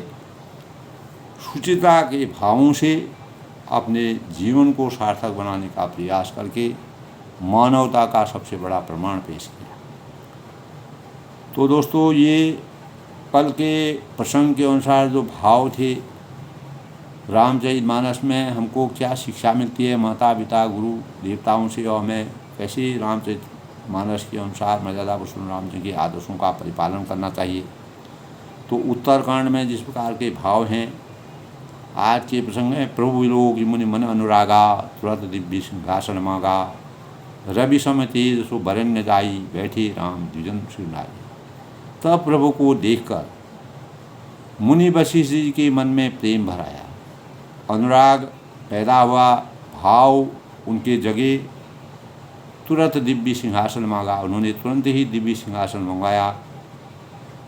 शुचिता के भावों से अपने जीवन को सार्थक बनाने का प्रयास करके मानवता का सबसे बड़ा प्रमाण पेश किया। तो दोस्तों ये कल के प्रसंग के अनुसार जो भाव थे रामचरितमानस में, हमको क्या शिक्षा मिलती है माता पिता गुरु देवताओं से, और हमें कैसे रामचरितमानस के अनुसार मर्यादा पुरुषोत्तम राम जी के आदर्शों का परिपालन करना चाहिए। तो उत्तरकांड में जिस प्रकार के भाव हैं, आज के प्रसंग में प्रभु लोग मुनि मन अनुरागा, तुरंत दिव्य सिंहासन मांगा, रवि सम तेज सो बरण्य जाई, बैठे राम द्विजन सिरनाई। तब प्रभु को देखकर मुनि वशिष्ठ जी के मन में प्रेम भर आया, अनुराग पैदा हुआ, भाव उनके जगे, तुरंत दिव्य सिंहासन मांगा। उन्होंने तुरंत ही दिव्य सिंहासन मंगवाया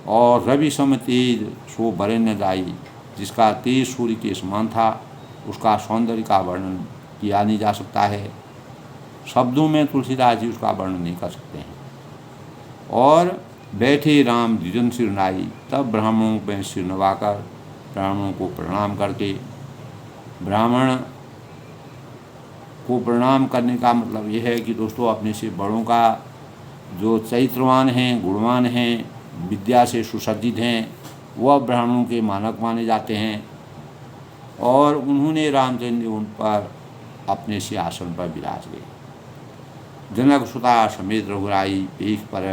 और रवि सम तेज सो बरण्य जाई, जिसका तेज सूर्य के समान था, उसका सौंदर्य का वर्णन किया नहीं जा सकता है। शब्दों में तुलसीदास जी उसका वर्णन नहीं कर सकते हैं। और बैठे राम द्विजन सिर नाई, तब ब्राह्मणों में सिर नवाकर ब्राह्मणों को प्रणाम करके, ब्राह्मण को प्रणाम करने का मतलब यह है कि दोस्तों अपने से बड़ों का, जो चरित्रवान हैं, गुणवान हैं, विद्या से सुसज्जित हैं, वह ब्राह्मणों के मानक माने जाते हैं। और उन्होंने रामचंद्र उन पर अपने सिंहासन पर विराज गए। जनक सुता समेत रघुराई, पेख पर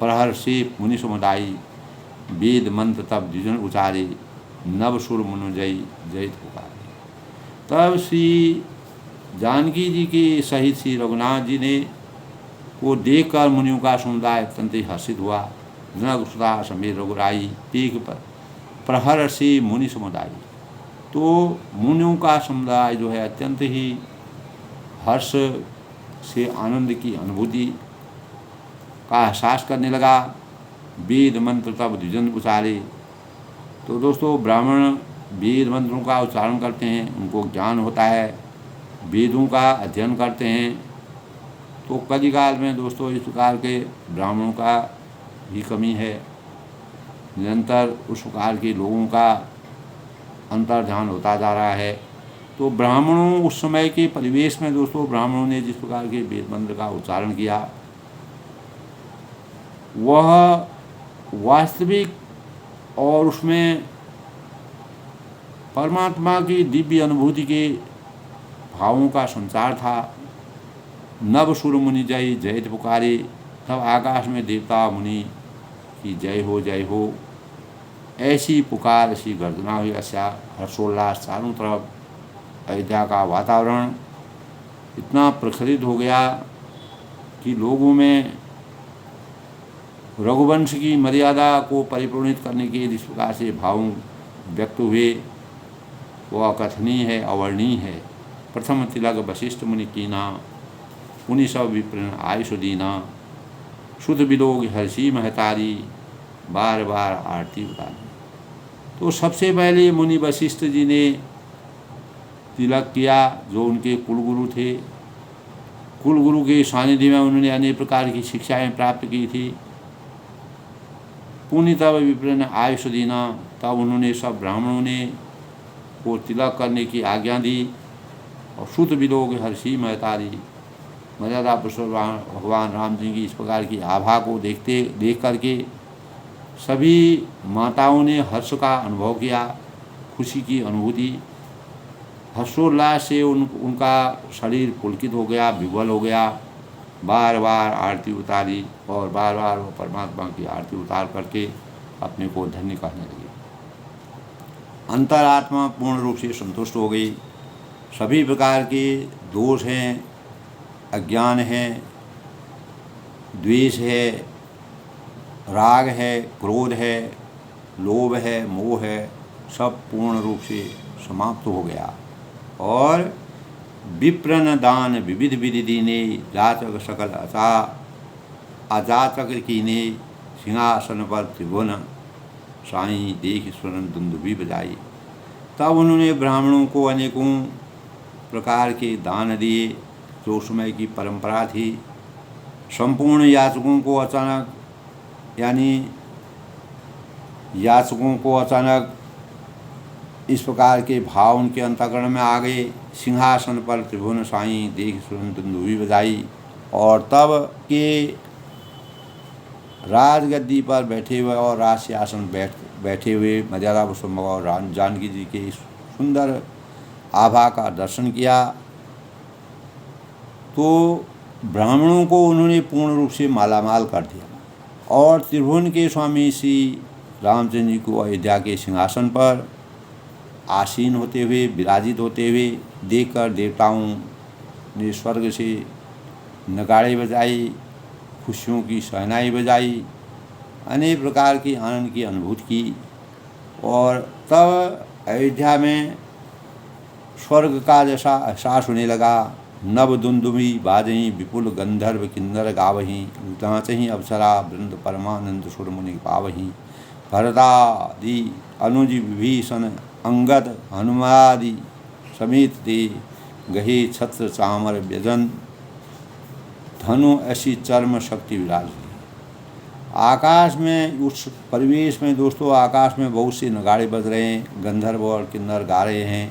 प्रहर से मुनि समुदायी, वेद मंत्र तब द्विजन उचारे, नव सुर मनुजय जयित पुकारे। तब श्री जानकी जी के सहित श्री रघुनाथ जी ने को देखकर मुनियों का समुदाय अत्यंत ही हर्षित हुआ। जनक सुता समेत रघुराई, पेख पर प्रहर से मुनि समुदाय, तो मुनियों का समुदाय जो है अत्यंत ही हर्ष से आनंद की अनुभूति का एहसास करने लगा। वेद मंत्र तब द्विजन उचारे, तो दोस्तों ब्राह्मण वेद मंत्रों का उच्चारण करते हैं, उनको ज्ञान होता है, वेदों का अध्ययन करते हैं। तो कलिकाल में दोस्तों इस प्रकार के ब्राह्मणों का भी कमी है। निरंतर उस प्रकार के लोगों का अंतर्ध्यान होता जा रहा है। तो ब्राह्मणों उस समय के परिवेश में दोस्तों ब्राह्मणों ने जिस प्रकार के वेद मंत्र का उच्चारण किया, वह वास्तविक और उसमें परमात्मा की दिव्य अनुभूति के भावों का संचार था। नव सुर मुनि जय जयित पुकारे, तब आकाश में देवता मुनि की जय हो, ऐसी पुकार, ऐसी गर्जना हुई। ऐसा हर्षोल्लास चारों तरफ, अयोध्या का वातावरण इतना प्रखरित हो गया कि लोगों में रघुवंश की मर्यादा को परिपूर्णित करने के जिस प्रकार से भाव व्यक्त हुए, वह अकथनीय है, अवर्णीय है। प्रथम तिलक वशिष्ठ मुनि कीना, पुनि सब विप्र आयुष दीना, शुद्ध विलोक हर्षी महतारी, बार बार आरती उतारी। तो सबसे पहले मुनि वशिष्ठ जी ने तिलक किया, जो उनके कुलगुरु थे। कुलगुरु के सानिध्य में उन्होंने अनेक प्रकार की शिक्षाएं प्राप्त की थी। पुनि तब विप्र आयुष दीना, तब उन्होंने सब ब्राह्मणों ने को तिलक करने की आज्ञा दी। और शुद्ध विलोक हर्षी महतारी, मर्यादा पुरुषोत्तम भगवान राम जी की इस प्रकार की आभा को देख करके सभी माताओं ने हर्ष का अनुभव किया, खुशी की अनुभूति, हर्षोल्लास से उनका शरीर पुलकित हो गया, विह्वल हो गया। बार बार आरती उतारी और बार बार वो परमात्मा की आरती उतार करके अपने को धन्य कहने लगे। अंतरात्मा पूर्ण रूप से संतुष्ट हो गई। सभी प्रकार के दोष हैं, अज्ञान है, द्वेष है, राग है, क्रोध है, लोभ है, मोह है, सब पूर्ण रूप से समाप्त हो गया। और विप्रन दान विविध विधि दीने, जाचक सकल अजाचक कीने, सिंहासन पर त्रिभुवन साईं देख स्वरण दुंदुभी बजाई। तब उन्होंने ब्राह्मणों को अनेकों प्रकार के दान दिए, जो समय की परंपरा थी। संपूर्ण याचकों को अचानक, यानी याचकों को अचानक इस प्रकार के भाव उनके अंतःकरण में आ गए। सिंहासन पर त्रिभुवन साईं देख स्वरण दुंदुभी बजाई। और तब के राजगद्दी पर बैठे हुए और राज सिंहासन बैठे हुए मर्यादा पुरुषोत्तम और जानकी जी के सुंदर आभा का दर्शन किया, तो ब्राह्मणों को उन्होंने पूर्ण रूप से मालामाल कर दिया। और त्रिभुवन के स्वामी श्री रामचंद्र जी को अयोध्या के सिंहासन पर आसीन होते हुए, विराजित होते हुए देखकर देवताओं ने स्वर्ग से नगाड़े बजाई, खुशियों की शहनाई बजाई, अनेक प्रकार की आनंद की अनुभूति की। और तब अयोध्या में स्वर्ग का जैसा एहसास होने लगा। नव दुंदुभी बाजहीं, विपुल गंधर्व किन्नर गावहीं, नाचहीं अप्सरा वृंद परमानंद सुर मुनि पावहीं। भरतादि अनुज विभीषण अंगद हनुमादि समेत दे, गहे छत्र चामर व्यजन, धनु ऐसी चर्म शक्ति विराज रही है। आकाश में, उस परिवेश में दोस्तों, आकाश में बहुत से नगाड़े बज रहे हैं, गंधर्व और किन्नर गा रहे हैं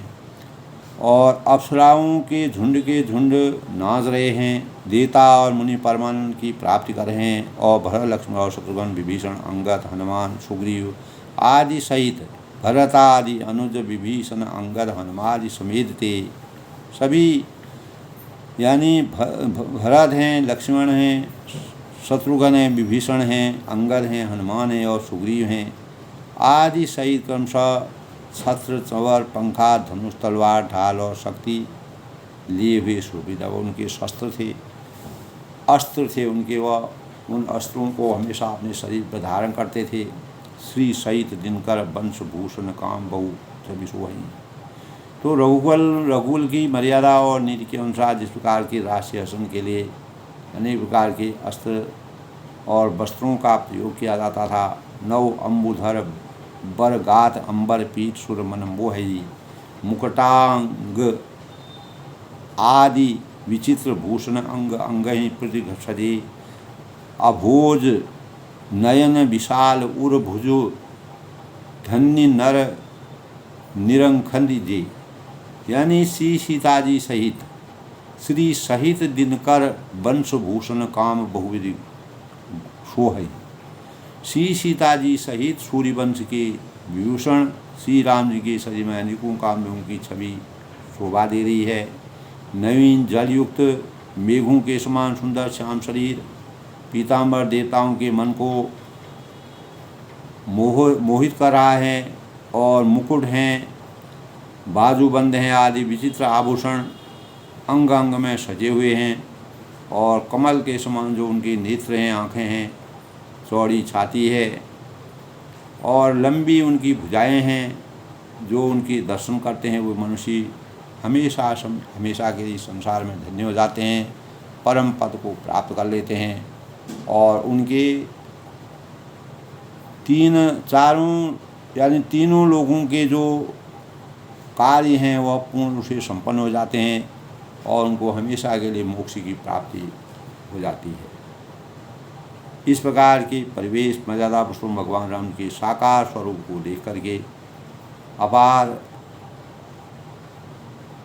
और अप्सराओं के झुंड नाच रहे हैं। देवता और मुनि परमानंद की प्राप्ति कर रहे हैं और भरत, लक्ष्मण और शत्रुघ्न, विभीषण, अंगद, हनुमान, सुग्रीव आदि सहित भरत आदि अनुज, विभीषण, अंगद, हनुमान आदि समेत थे सभी, यानी भरत हैं, लक्ष्मण हैं, शत्रुघ्न हैं, विभीषण हैं, अंगद हैं, हनुमान हैं और सुग्रीव हैं आदि सहित क्रमशः छत्र, चंवर, पंखा, धनुष, तलवार, ढाल और शक्ति लिए हुए शोभित। उनके शस्त्र थे, अस्त्र थे उनके, वह उन अस्त्रों को हमेशा अपने शरीर पर धारण करते थे। श्री सहित दिनकर, वंश भूषण, काम बहु सभी सोहई। तो रघुकुल की मर्यादा और नीति के अनुसार जिस प्रकार के राष्ट्रीय हसन के लिए अनेक प्रकार के अस्त्र और वस्त्रों का प्रयोग किया जाता था, नव अम्बुधर बरगात अंबर पीठ सुर मन मोहई, मुकुटांग आदि विचित्र भूषण अंग अंगहि प्रतिघषति, अभोज नयन विशाल उर भुजो धन्य नर निरंखंदी जी, यानी श्री सीता जी सहित, श्री सहित दिनकर, वंश भूषण, काम बहुविधि सोहई। श्री सीता जी सहित सूर्यवंश के विभूषण श्री राम जी के शरीर में अनेकों कामों की छवि शोभा दे रही है। नवीन जलयुक्त मेघों के समान सुंदर श्याम शरीर, पीताम्बर देवताओं के मन को मोहित कर रहा है और मुकुट हैं, बाजूबंद हैं आदि विचित्र आभूषण अंग अंग में सजे हुए हैं और कमल के समान जो उनके नेत्र हैं, आँखें हैं, चौड़ी छाती है और लंबी उनकी भुजाएं हैं। जो उनके दर्शन करते हैं वो मनुष्य हमेशा के लिए संसार में धन्य हो जाते हैं, परम पद को प्राप्त कर लेते हैं और उनके तीनों लोगों के जो कार्य हैं वह पूर्ण रूप से संपन्न हो जाते हैं और उनको हमेशा के लिए मोक्ष की प्राप्ति हो जाती है। इस प्रकार के परिवेश मर्यादा पुरुषोत्तम भगवान राम के साकार स्वरूप को देख करके अपार,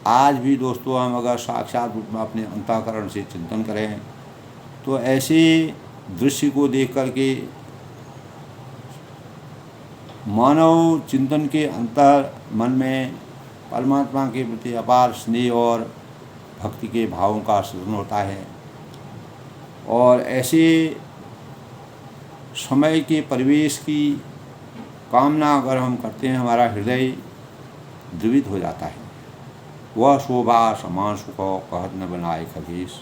आज भी दोस्तों हम अगर साक्षात रूप में अपने अंतःकरण से चिंतन करें तो ऐसे दृश्य को देख करके मानव चिंतन के अंतर मन में परमात्मा के प्रति अपार स्नेह और भक्ति के भावों का सृजन होता है और ऐसे समय के परिवेश की कामना अगर हम करते हैं, हमारा हृदय द्रवित हो जाता है। वह शोभा समान सुख कहत न बनाए खगेश,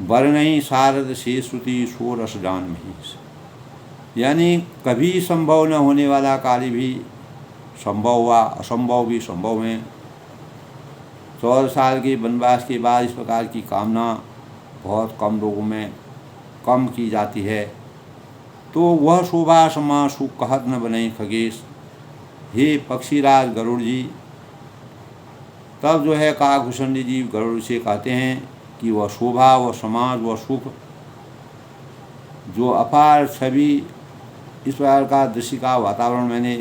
बर नहीं सारद से श्रुति सो रस जान महेश, यानी कभी संभव न होने वाला कार्य भी संभव हुआ, असंभव भी संभव है। 14 साल के वनवास के बाद इस प्रकार की कामना बहुत कम लोगों में कम की जाती है। तो वह शोभा समा सुख कहत न बने खगेश, हे पक्षीराज गरुड़ जी। तब जो है काकभूषण जी गरुड़ से कहते हैं कि वह शोभा, वह समाज, वह सुख, जो अपार छवि, इस प्रकार का दृश्य का वातावरण मैंने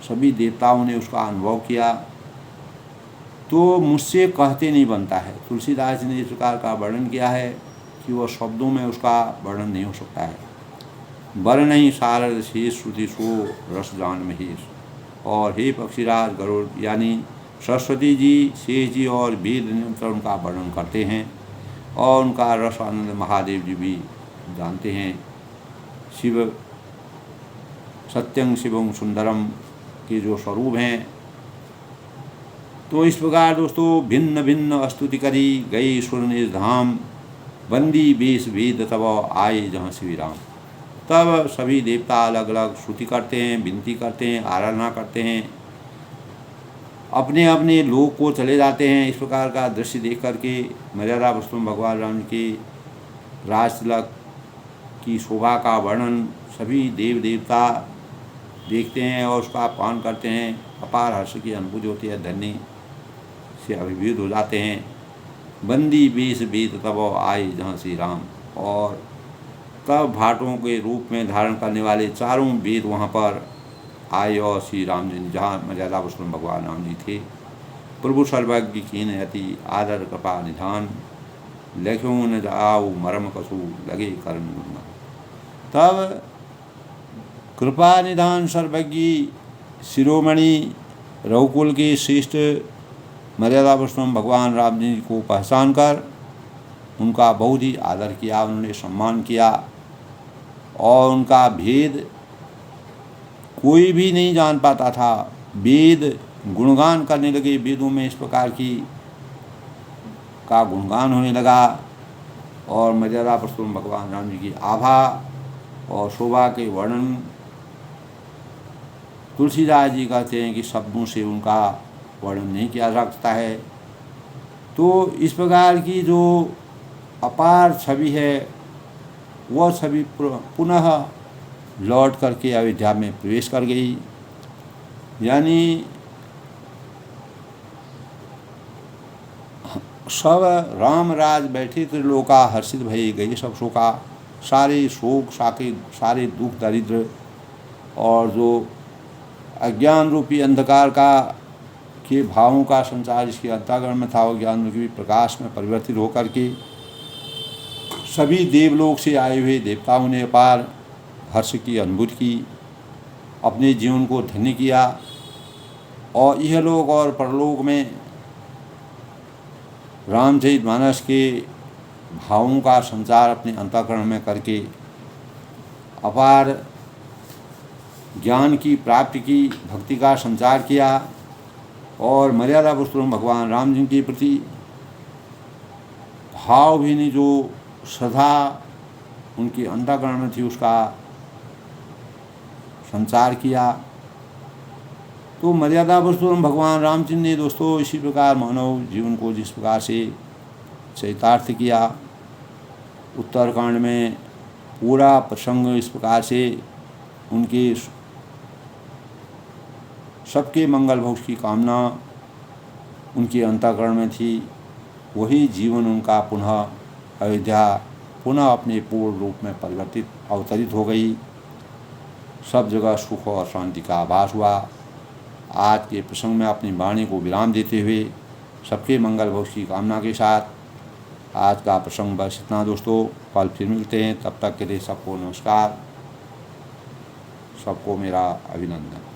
सभी देवताओं ने उसका अनुभव किया तो मुझसे कहते नहीं बनता है। तुलसीदास जी ने इस प्रकार का वर्णन किया है कि वह शब्दों में उसका वर्णन नहीं हो सकता है। बर नहीं सारद शेष श्रुति सो रस जान महेश, और हे पक्षीराज गरुड़ यानी सरस्वती जी, शेष जी और वेद निरंतर उनका वर्णन करते हैं और उनका रस आनंद महादेव जी भी जानते हैं। शिव सत्यं शिवं सुंदरम के जो स्वरूप हैं। तो इस प्रकार दोस्तों भिन्न भिन्न स्तुति करी गई सुर निज धाम, बंदी बेश भेद तब आए जहाँ श्री राम। तब सभी देवता अलग अलग स्तुति करते हैं, विनती करते हैं, आराधना करते हैं, अपने अपने लोक को चले जाते हैं। इस प्रकार का दृश्य देख करके मर्यादा पुरुषोत्तम भगवान राम के राज तिलक की शोभा का वर्णन सभी देव देवता देखते हैं और उसका पान करते हैं। अपार हर्ष की अनुभूति होती है, धन्य से अभिभूत हो जाते हैं। बंदी वेश वेद तब आए जहाँ श्री राम। और तब भाटों के रूप में धारण करने वाले चारों वेद वहाँ पर आए और श्री राम जी जहाँ मर्यादा पुरुषोत्तम भगवान राम जी थे। प्रभु सर्वज्ञ कीन अति आदर कृपा निधान, लख्यों न जाओ मरम कसु लगे कर्म गुणगान। तब कृपा निधान सर्वज्ञ शिरोमणि रघुकुल के श्रेष्ठ मर्यादा पुरुषोत्तम भगवान राम जी को पहचान कर उनका बहुत ही आदर किया, उन्होंने सम्मान किया और उनका भेद कोई भी नहीं जान पाता था। वेद गुणगान करने लगे, वेदों में इस प्रकार की का गुणगान होने लगा और मर्यादा पुरुषोत्तम भगवान राम जी की आभा और शोभा के वर्णन तुलसीदास जी कहते हैं कि शब्दों से उनका वर्णन नहीं किया जा सकता है। तो इस प्रकार की जो अपार छवि है वह छवि पुनः लौट करके अयोध्या में प्रवेश कर गई। यानी सब राम राज बैठे त्रिलोका हर्षित भये गए सब शोका। सारे शोक सारे दुख दरिद्र और जो अज्ञान रूपी अंधकार का के भावों का संचार जिसके अंतःकरण में था वो ज्ञान रूपी प्रकाश में परिवर्तित होकर के सभी देवलोक से आए हुए देवताओं ने अपार हर्ष की अनुभूति की, अपने जीवन को धन्य किया और इहलोक और परलोक में रामचरितमानस के भावों का संचार अपने अंतःकरण में करके अपार ज्ञान की प्राप्ति की, भक्ति का संचार किया और मर्यादा पुरुषोत्तम भगवान राम जी के प्रति भावभीनी जो श्रद्धा उनके अंतःकरण में थी उसका संचार किया। तो मर्यादा पुरुषोत्तम भगवान रामचंद्र ने दोस्तों इसी प्रकार मानव जीवन को जिस प्रकार से चरितार्थ किया, उत्तरकांड में पूरा प्रसंग इस प्रकार से उनके सबके मंगल भोग की कामना उनके अंतःकरण में थी, वही जीवन उनका पुनः अयोध्या पुनः अपने पूर्ण रूप में परिवर्तित अवतरित हो गई। सब जगह सुख और शांति का आभास हुआ। आज के प्रसंग में अपनी वाणी को विराम देते हुए सबके मंगल भोग की कामना के साथ आज का प्रसंग बस इतना दोस्तों। कल फिर मिलते हैं, तब तक के लिए सबको नमस्कार, सबको मेरा अभिनंदन।